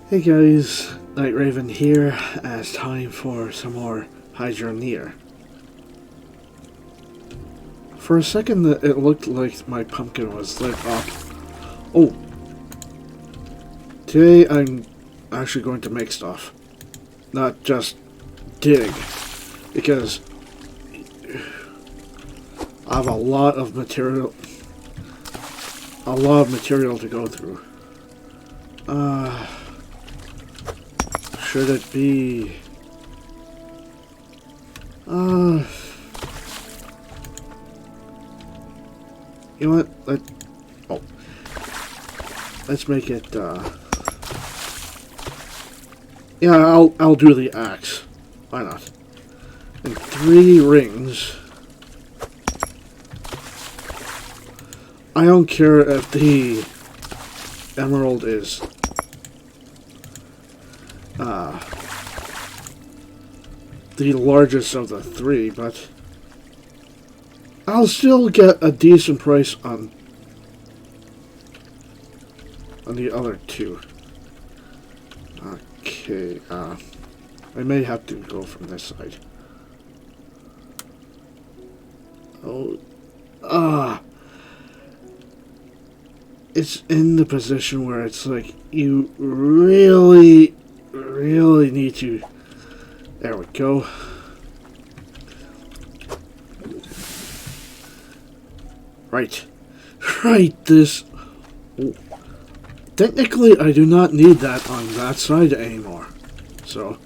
Hey guys, Night Raven here, and it's time for some more Hydroneer. For a second it looked like my pumpkin was lit up. Oh! Today I'm actually going to make stuff. Not just dig. Because I have a lot of material to go through. Should it be... You know what? Let's make it, yeah, I'll do the axe. Why not? And 3 rings. I don't care if the emerald is the largest of the 3, but I'll still get a decent price on the other 2. Okay, I may have to go from this side. Oh, it's in the position where it's like you really need to. There we go. Right, this. Oh. Technically, I do not need that on that side anymore. So.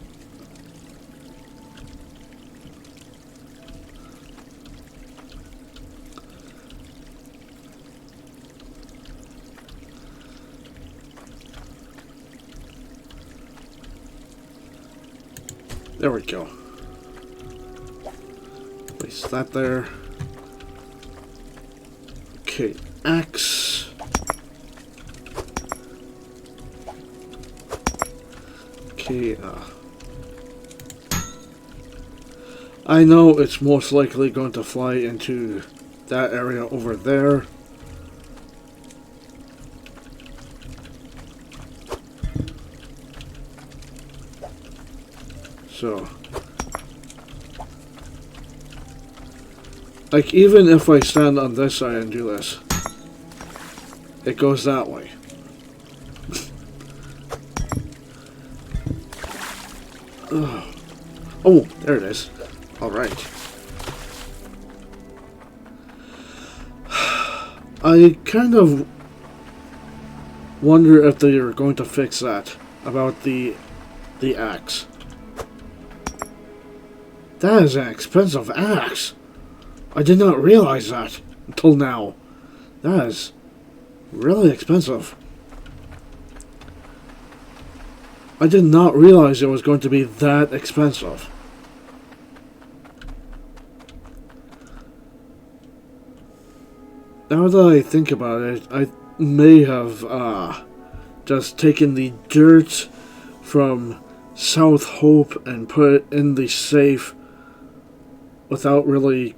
There we go. Place that there. Okay, axe. Okay, I know it's most likely going to fly into that area over there. So, like, even if I stand on this side and do this, it goes that way. Oh, there it is. Alright. I kind of wonder if they are going to fix that about the axe. That is an expensive axe. I did not realize that until now. That is really expensive. I did not realize it was going to be that expensive. Now that I think about it, I may have just taken the dirt from South Hope and put it in the safe without really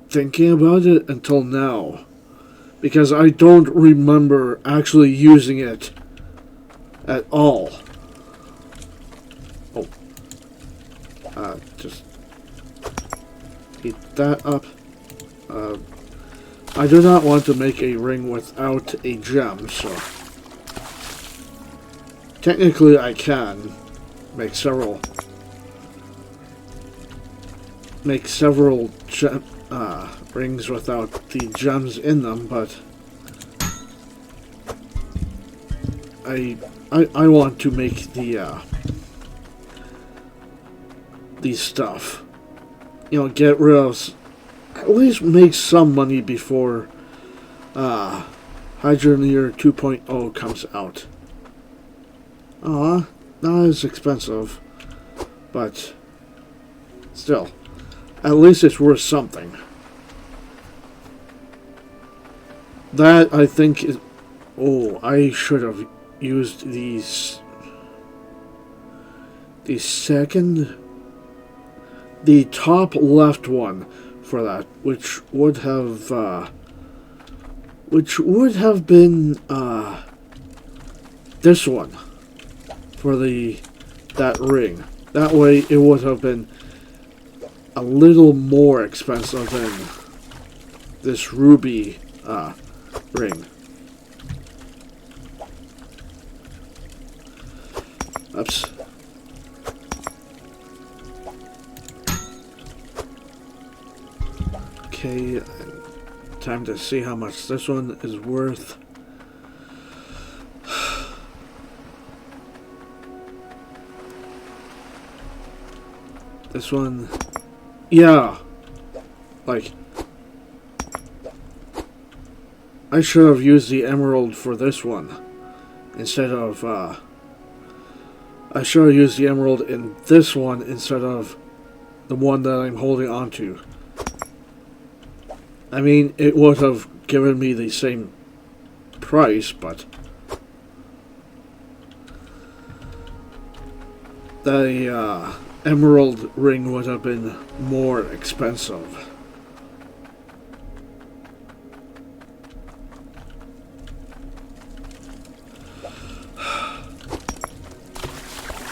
thinking about it until now, because I don't remember actually using it at all. Oh, just heat that up. I do not want to make a ring without a gem, so technically I can make several rings without the gems in them, but I want to make the stuff. You know, get rid of, at least make some money before Hydroneer 2.0 comes out. Not as expensive, but still. At least it's worth something. That, I think, is... Oh, I should have used these... The top left one for that, which would have been, this one. for that ring. That way it would have been a little more expensive than this ruby ring. Oops. Okay, time to see how much this one is worth. This one, yeah, like, I should have used the emerald for this one instead of, I should have used the emerald in this one instead of the one that I'm holding on to. I mean, it would have given me the same price, but the emerald ring would have been more expensive.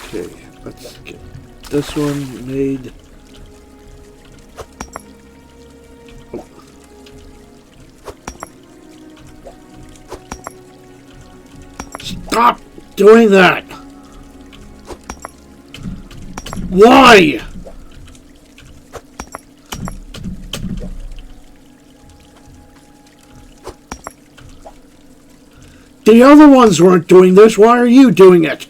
Okay, let's get this one made. Oh. Stop doing that! Why? The other ones weren't doing this. Why are you doing it?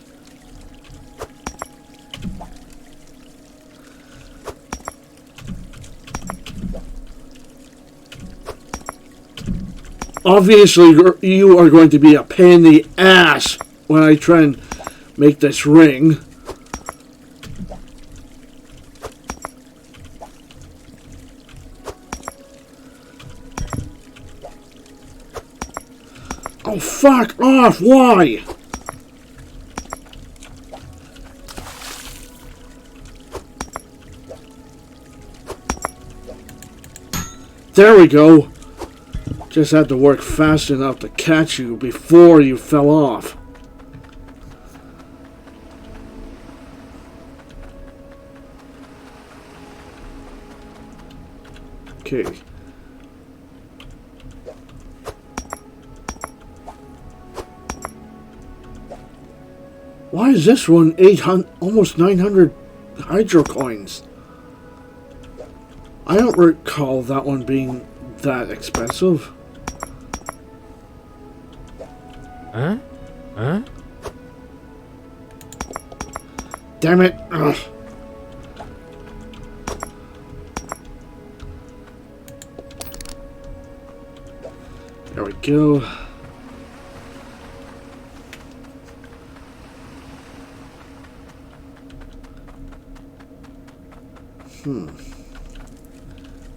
Obviously, you are going to be a pain in the ass when I try and make this ring. Oh, fuck off! Why? There we go. Just had to work fast enough to catch you before you fell off. Okay. Why is this one 800, almost 900 hydro coins? I don't recall that one being that expensive. Huh? Huh? Damn it! Ugh. There we go.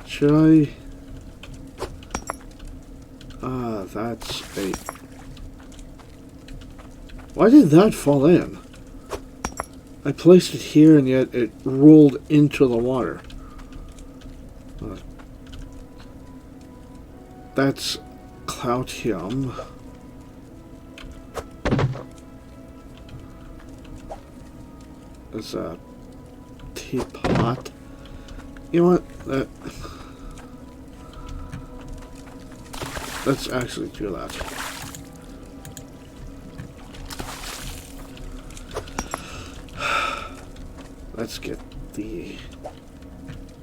Should I? That's a... Why did that fall in? I placed it here and yet it rolled into the water. That's Cloutium. There's a teapot. You know what? Let's actually do that. Let's get the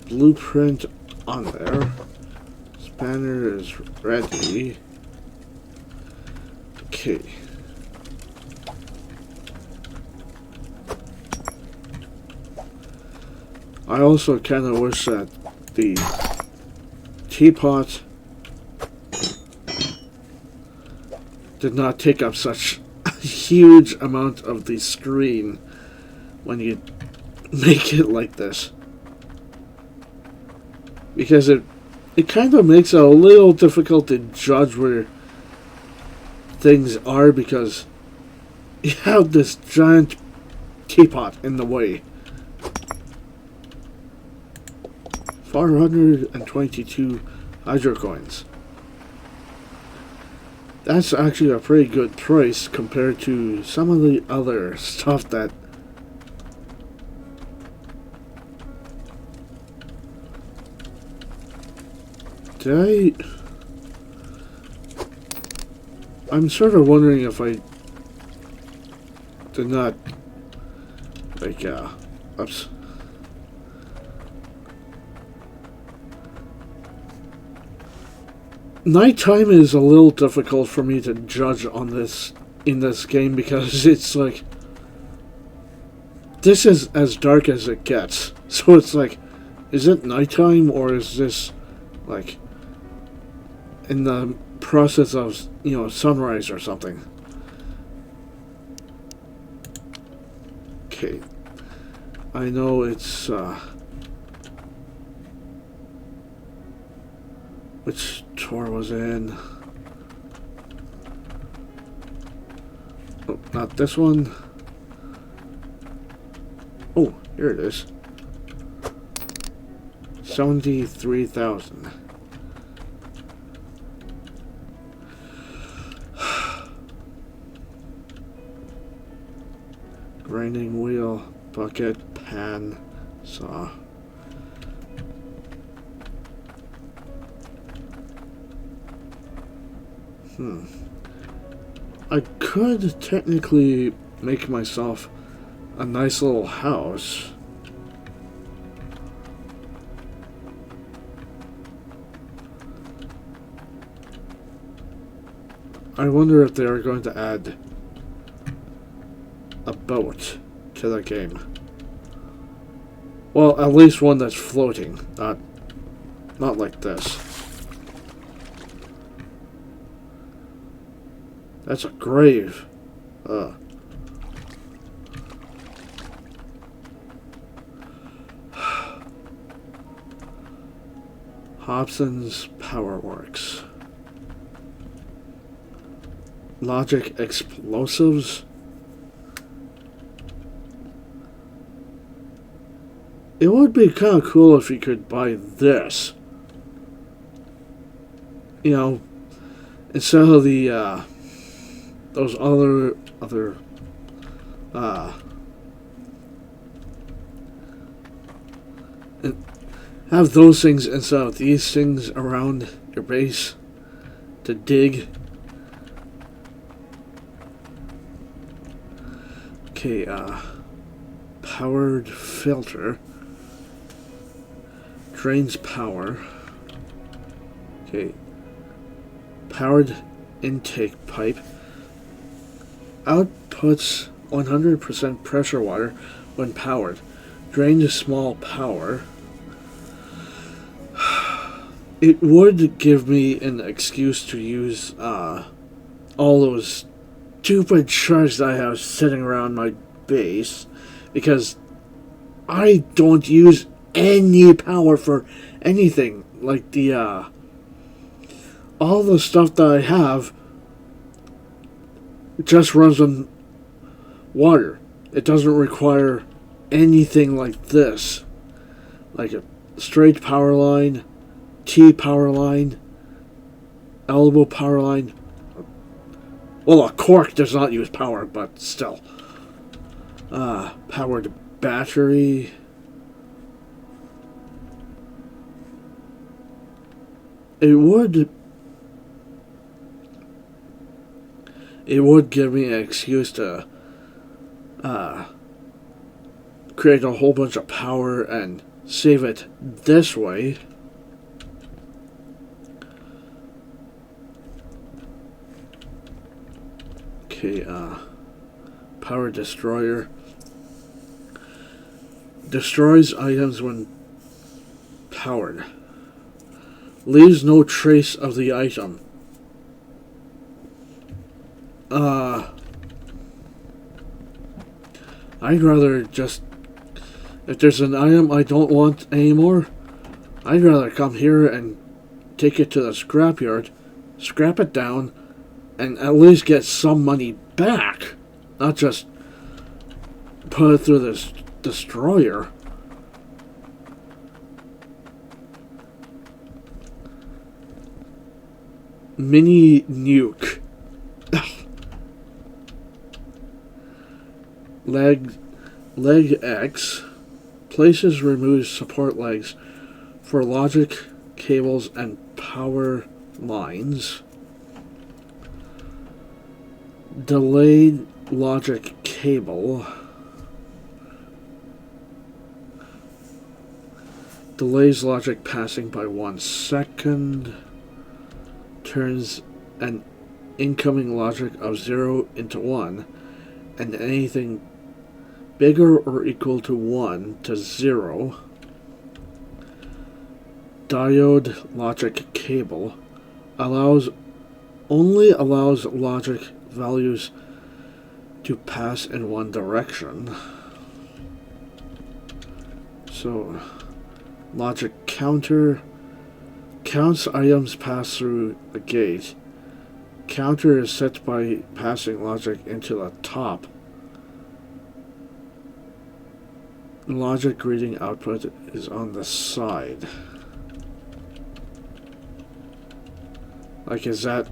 blueprint on there. Spanner is ready. Okay. I also kind of wish that the teapot did not take up such a huge amount of the screen when you make it like this. Because it kind of makes it a little difficult to judge where things are because you have this giant teapot in the way. 422 hydro coins. That's actually a pretty good price compared to some of the other stuff that... I'm sort of wondering if I did not... Like, oops. Nighttime is a little difficult for me to judge on this in this game because it's like this is as dark as it gets. So it's like, is it nighttime or is this like in the process of, you know, sunrise or something? Okay. I know it's which tour was in? Oh, not this one. Oh, here it is. 73,000. Grinding wheel, bucket, pan, saw. I could technically make myself a nice little house. I wonder if they are going to add a boat to the game. Well, at least one that's floating, not like this. That's a grave. Hobson's Power Works. Logic Explosives. It would be kind of cool if you could buy this. You know, instead of the, those other, and have those things instead of these things around your base to dig. Okay, powered filter. Drains power. Okay. Powered intake pipe. Outputs 100% pressure water when powered. Drains small power. It would give me an excuse to use all those stupid sharks that I have sitting around my base, because I don't use any power for anything. Like the all the stuff that I have just runs on water. It doesn't require anything like this, like a straight power line, T power line, elbow power line. Well, a cork does not use power, but still. Powered battery. It would give me an excuse to create a whole bunch of power and save it this way. Okay, power destroyer. Destroys items when powered. Leaves no trace of the item. I'd rather just... If there's an item I don't want anymore, I'd rather come here and take it to the scrapyard, scrap it down, and at least get some money back. Not just put it through this destroyer. Mini nuke. leg X places removes support legs for logic cables and power lines. Delayed logic cable delays logic passing by 1 second, turns an incoming logic of 0 into 1, and anything bigger or equal to 1 to 0. Diode logic cable only allows logic values to pass in one direction. So, logic counter counts items passed through the gate. Counter is set by passing logic into the top. Logic reading output is on the side. Like, is that...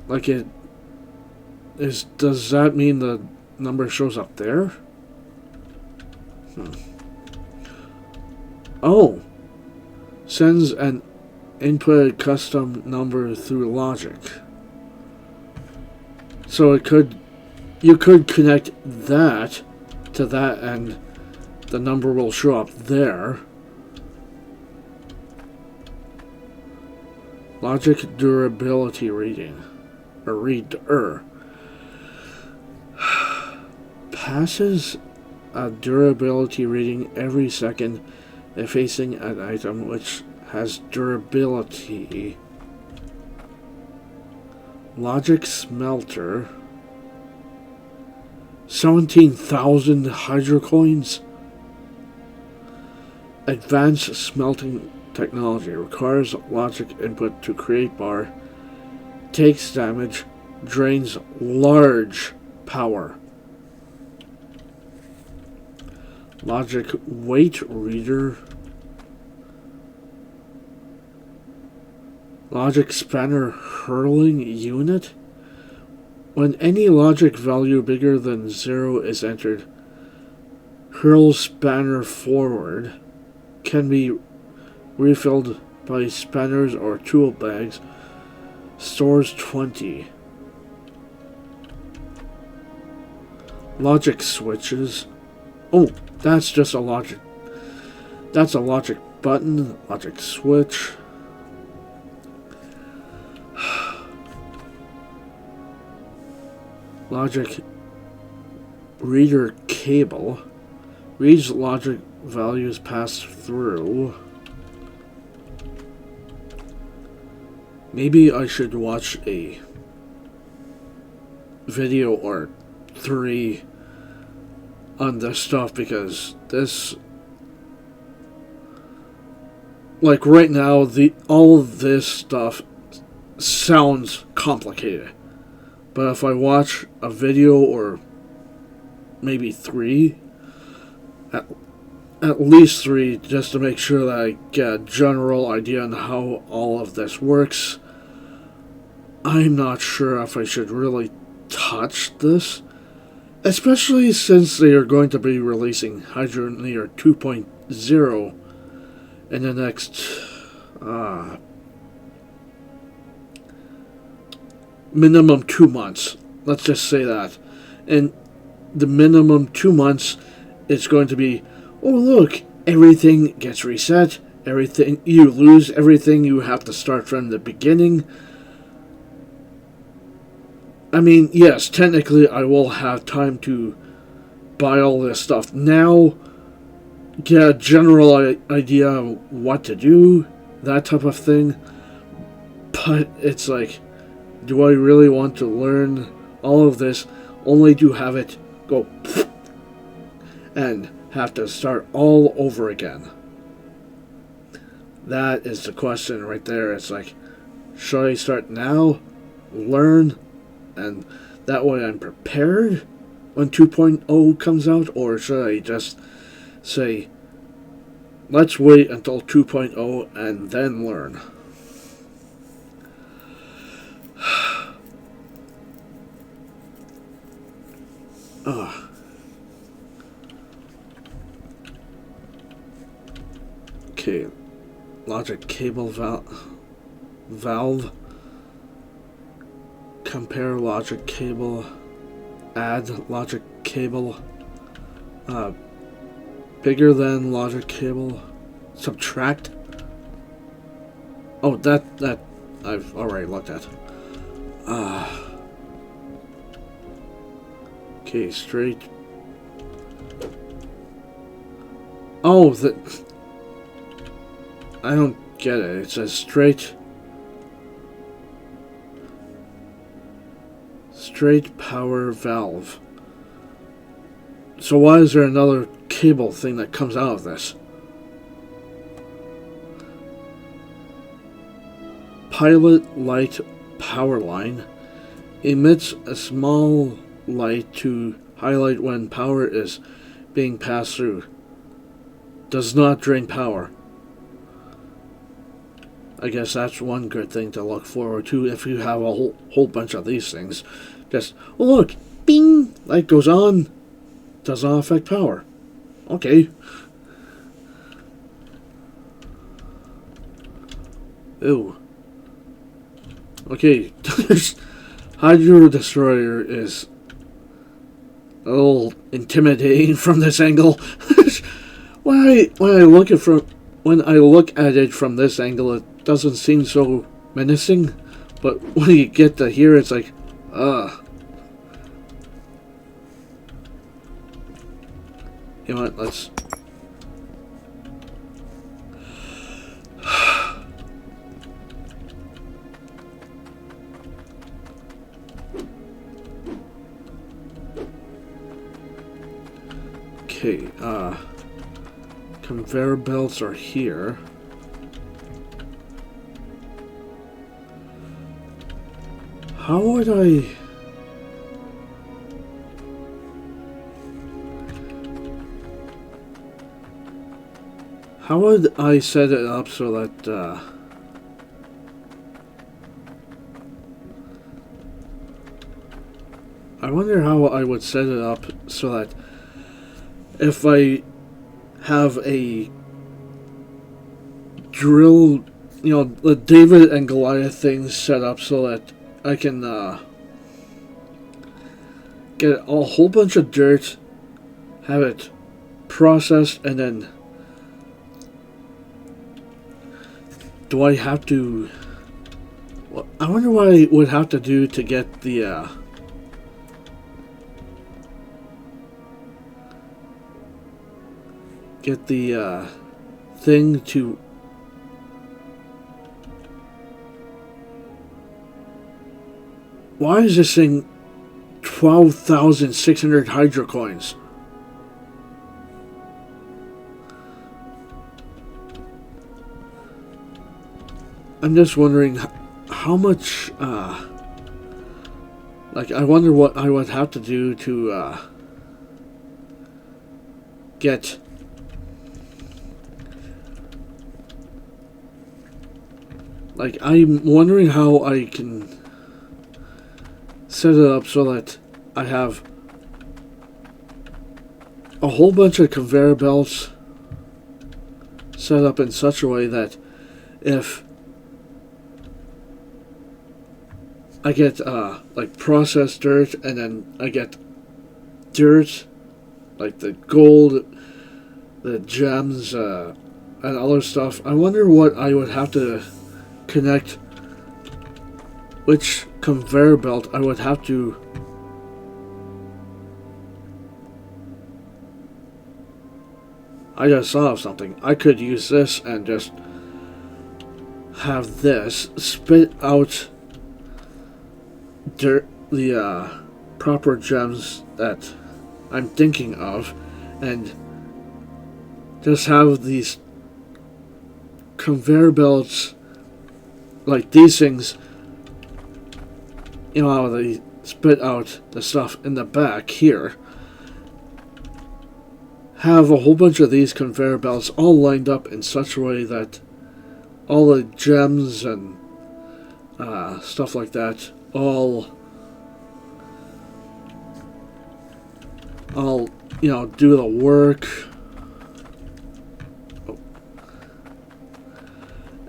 Like, it... Does that mean the number shows up there? Oh! Sends an input custom number through logic. So it could... You could connect that to that and the number will show up there. Logic durability reading. Or reader. Passes a durability reading every second if facing an item which has durability. Logic smelter. 17,000 hydrocoins. Advanced smelting technology requires logic input to create bar. Takes damage. Drains large power. Logic weight reader. Logic spanner hurling unit. When any logic value bigger than 0 is entered, hurl spanner forward. Can be refilled by spanners or tool bags. Stores 20. Logic switches. Oh, that's just a logic. That's a logic button, logic switch. Logic reader cable. Reads logic values passed through. Maybe I should watch a video or 3 on this stuff, because this, like right now, all of this stuff sounds complicated. But if I watch a video or maybe 3, at least 3, just to make sure that I get a general idea on how all of this works, I'm not sure if I should really touch this. Especially since they are going to be releasing Hydroneer 2.0 in the next minimum 2 months. Let's just say that. And the minimum 2 months, it's going to be, oh look, everything gets reset, everything, you lose everything, you have to start from the beginning. I mean, yes, technically I will have time to buy all this stuff now, get a general idea of what to do, that type of thing. But it's like, do I really want to learn all of this only to have it go and have to start all over again? That is the question right there. It's like, should I start now, learn, and that way I'm prepared when 2.0 comes out? Or should I just say, let's wait until 2.0 and then learn? Ah. Okay. Logic cable valve. Compare logic cable. Add logic cable. Bigger than logic cable. Subtract. Oh, that I've already looked at. Okay, straight. Oh, I don't get it. It says straight power valve. So why is there another cable thing that comes out of this? Pilot light power line emits a small light to highlight when power is being passed through. Does not drain power. I guess that's one good thing to look forward to if you have a whole bunch of these things. Just, oh look, bing, light goes on, does not affect power. Okay. Ew. Okay, Hydro Destroyer is a little intimidating from this angle. when I look at it from this angle, it doesn't seem so menacing. But when you get to here, it's like, You know what? Let's. Okay, conveyor belts are here. How would I... How would I set it up so that, I wonder how I would set it up so that if I have a drill, you know, the David and Goliath thing set up so that I can get a whole bunch of dirt, have it processed, and then do I have to... Well, I wonder what I would have to do to get the thing to... Why is this thing 12,600 Hydro coins? I'm just wondering how much, like, I wonder what I would have to do to, get... Like, I'm wondering how I can set it up so that I have a whole bunch of conveyor belts set up in such a way that if I get, like, processed dirt, and then I get dirt, like the gold, the gems, and other stuff. I wonder what I would have to connect, which conveyor belt I would have to... I just thought of something. I could use this and just have this spit out dirt, the proper gems that I'm thinking of, and just have these conveyor belts, like these things, you know how they spit out the stuff in the back here. Have a whole bunch of these conveyor belts all lined up in such a way that all the gems and stuff like that all I'll, do the work.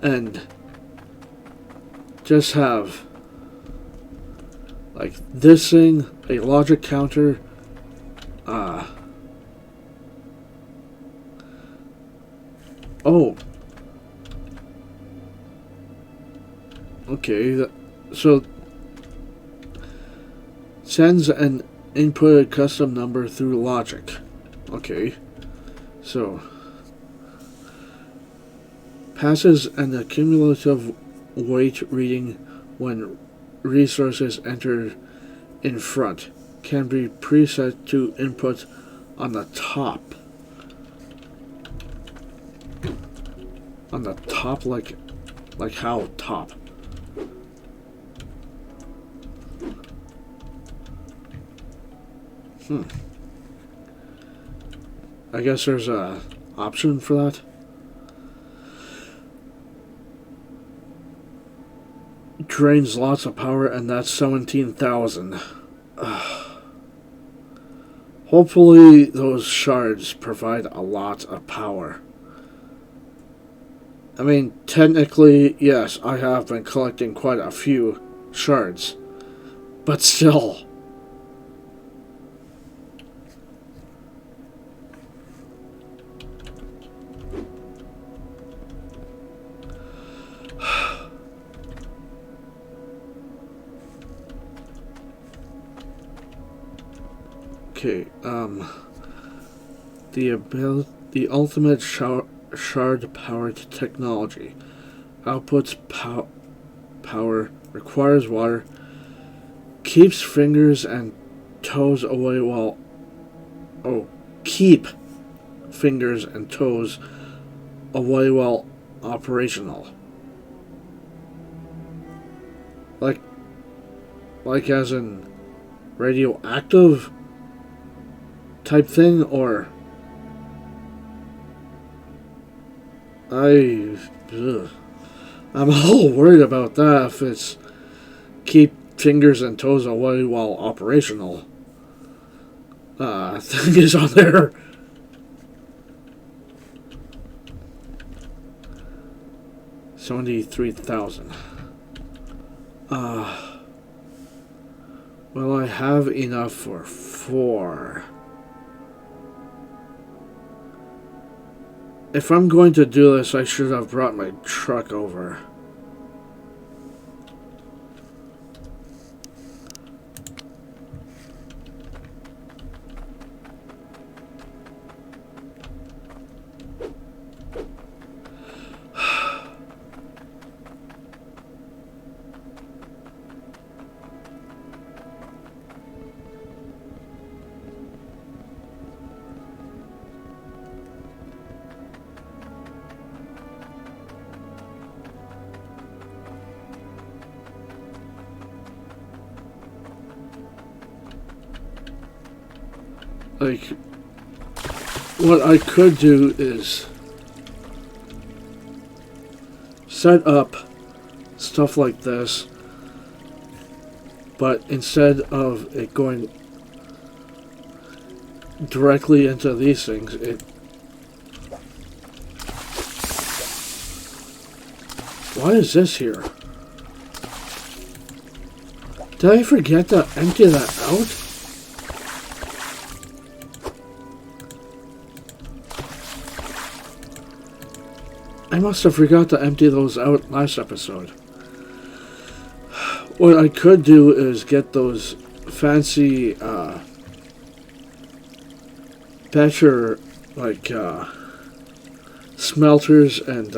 And just have like this thing, a logic counter, okay, so sends an inputted custom number through logic. Okay, so passes an accumulative weight reading when resources entered in front. Can be preset to input on the top. On the top, like how top? I guess there's a option for that. Drains lots of power, and that's 17,000. Hopefully those shards provide a lot of power. I mean, technically, yes, I have been collecting quite a few shards. But still. Okay, the ultimate shard-powered technology. Outputs power, requires water, keeps fingers and toes away while... Oh, keep fingers and toes away while operational. Like as in radioactive type thing, or... I'm a little worried about that if it's keep fingers and toes away while operational. Thing is on there. $73,000. Well, I have enough for 4. If I'm going to do this, I should have brought my truck over. Like, what I could do is set up stuff like this, but instead of it going directly into these things, why is this here? Did I forget to empty that out? I must have forgot to empty those out last episode. What I could do is get those fancy, better, like, smelters and,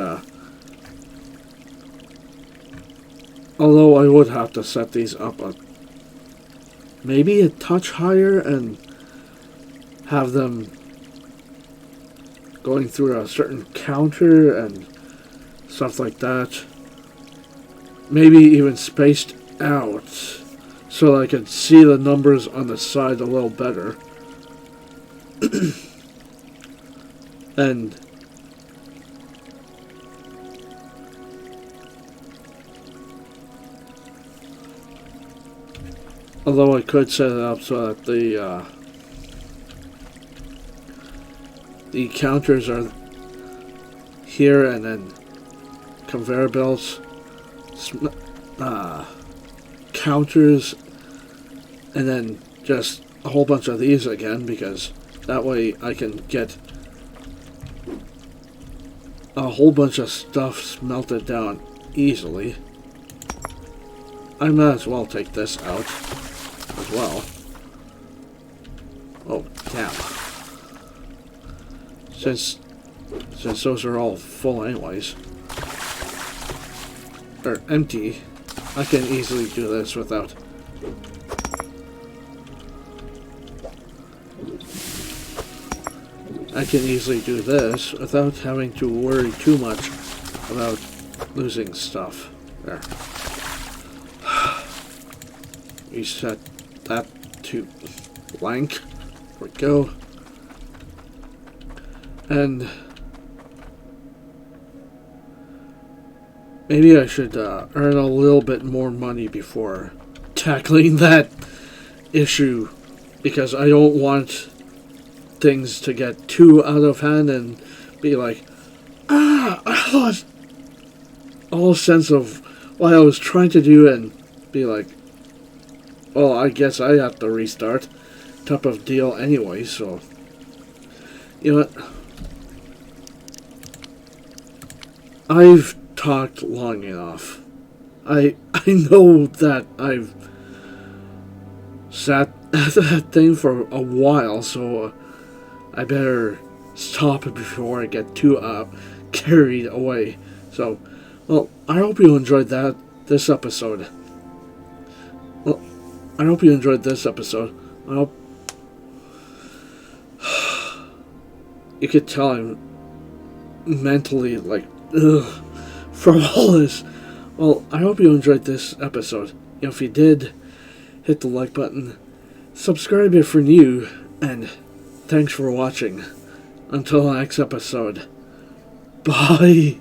although I would have to set these up maybe a touch higher and have them going through a certain counter and stuff like that. Maybe even spaced out so I could see the numbers on the side a little better. And although I could set it up so that the the counters are here, and then conveyor belts, counters, and then just a whole bunch of these again, because that way I can get a whole bunch of stuff smelted down easily. I might as well take this out as well. Oh, damn. Since those are all full anyways, or empty, I can easily do this without having to worry too much about losing stuff. There. Reset that to blank. There we go. And maybe I should earn a little bit more money before tackling that issue, because I don't want things to get too out of hand and be like, I lost all sense of what I was trying to do, and be like, well, I guess I have to restart type of deal anyway. So you know what, I've talked long enough. I know that I've sat at that thing for a while, so I better stop it before I get too carried away. So, well, I hope you enjoyed this episode. Well, I hope you enjoyed this episode. I hope you could tell I'm mentally like, ugh, from all this. Well, I hope you enjoyed this episode. If you did, hit the like button, subscribe if you're new, and thanks for watching. Until the next episode. Bye.